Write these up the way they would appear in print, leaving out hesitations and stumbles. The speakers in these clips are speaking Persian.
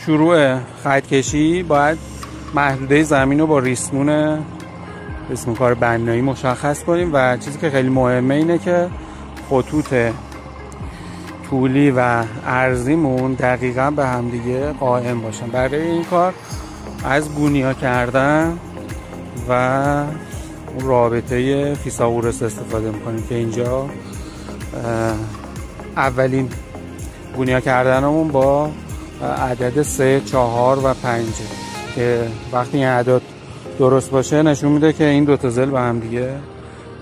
شروع خط کشی باید محدوده زمین رو با ریسمون کار بنایی مشخص کنیم و چیزی که خیلی مهمه اینه که خطوط طولی و عرضیمون دقیقاً به همدیگه قائم باشن. برای این کار از گونیا کردن و اون رابطه فیثاغورس استفاده میکنیم که اینجا اولین گونیا کردنمون با عدد 3، 4 و 5 که وقتی این اعداد درست باشه نشون میده که این دو تا ضلع با هم دیگه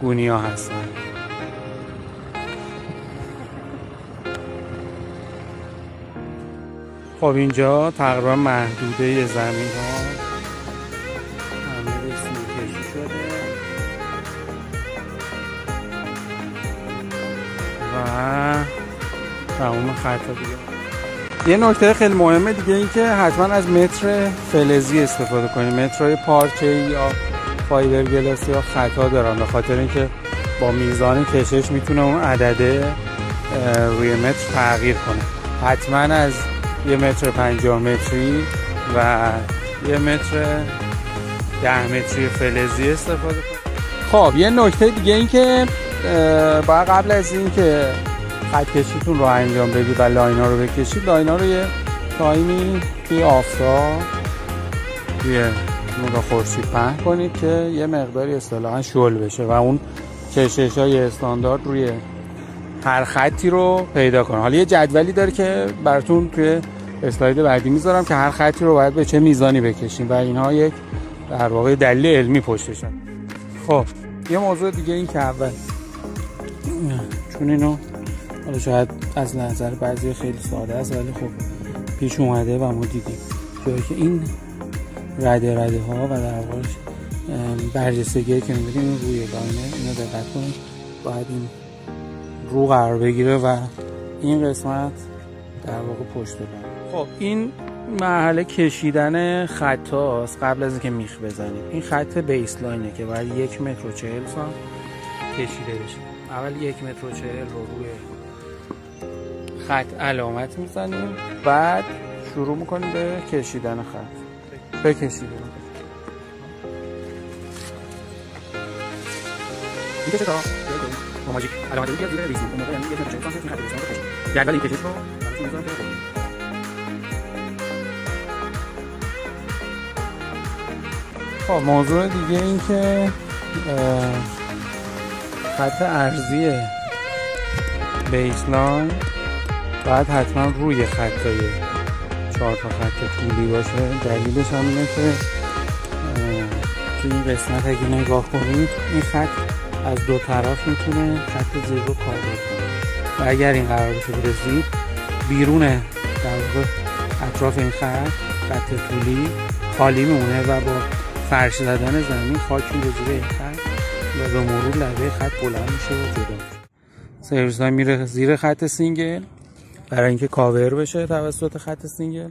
گونیا هستن. خب اینجا تقریبا محدوده زمین ها همه رسمی کشی شده و تمام خطا دیگه. یه نکته خیلی مهمه دیگه این که حتما از متر فلزی استفاده کنیم. مترهای پارچه یا فایبر گلاس یا خطا دارن به خاطر اینکه با میزان کشش میتونه اون عدده روی متر تغییر کنه. حتما از 1.50 متری و 1 متر 10 متری فلزی استفاده کنیم. خب یه نکته دیگه این که باید قبل از این که خط کشیتون رو انجام بدید و لاینا رو بکشید، لاینا رو یه تایمی توی آفتاب توی نور خورشید پهن کنید که یه مقداری اصطلاحاً شل بشه و اون کشش‌های استاندارد روی هر خطی رو پیدا کنه. حالا یه جدولی داره که براتون توی اسلاید بعدی میذارم که هر خطی رو باید به چه میزانی بکشیم و اینها یک در واقع دلیل علمی پشتشن. خب یه موضوع دیگه این که اول چون اینو حالا شاید از نظر بعضی خیلی ساده است ولی خب پیش اومده و ما دیدیم جایی که این رده ها و در واقع برجستگی که می‌بینیم روی لاینه اینو دقت کنید باید این رو قرار بگیره و این قسمت در واقع پشت لاین. خب این مرحله کشیدن خط هاست قبل از اینکه میخ بزنیم. این خط بیس لاینه که باید 1 متر و 40 سانت کشیده بشه. اول 1 متر و 40 رو روی خط علامت میزنیم بعد شروع میکنیم به کشیدن خط. بکشیدیم این کشه تا ماجیک علامت رو زیر ریسمون اون موقع یعنی 1 متر 40 سانتی خط ریسمون رو کشید. جدول این کشش رو براتون میذارم که خب موضوع دیگه این که خط عرضی بیسلاین باید حتما روی خطای 4 تا خط طولی باشه. دلیلش هم اینه که تو این قسمت اگه نگاه کنید این خط از دو طرف میتونه خط زیر رو کاور کنه و اگر این قرار بشه برسید بیرون در واقع اطراف این خط طولی خالی میمونه و با فرش زدن زمین خاک میره زیر این خط و به مرور لبه خط بلند میشه و جدا میشه. سرویس لاین میره زیر خط سینگل برای اینکه کاور بشه توسط خط سینگل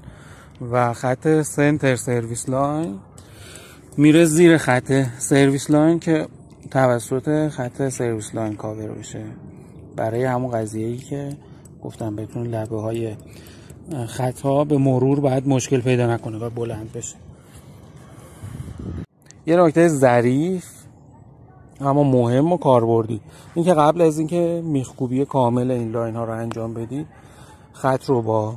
و خط سنتر سرویس لاین میره زیر خط سرویس لاین که توسط خط سرویس لاین کاور بشه برای همون قضیه‌ای که گفتم بهتون لبه های خط ها به مرور باید مشکل پیدا نکنه و بلند بشه. یه نکته ظریف اما مهم و کاربردی این که قبل از اینکه میخکوبی کامل این لاین ها رو انجام بدید خط رو با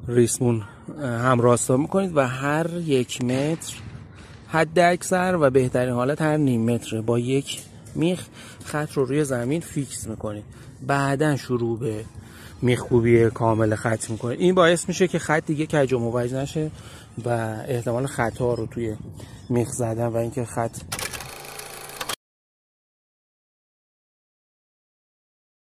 ریسمون هم راستا میکنید و هر 1 متر حد اکثر و بهترین حالت هر نیم متر با یک میخ خط رو روی زمین فیکس میکنید. بعدن شروع به میخکوبی کامل خط میکنید. این باعث میشه که خط دیگه کج و موج نشه و احتمال خطا رو توی میخ زدن و اینکه خط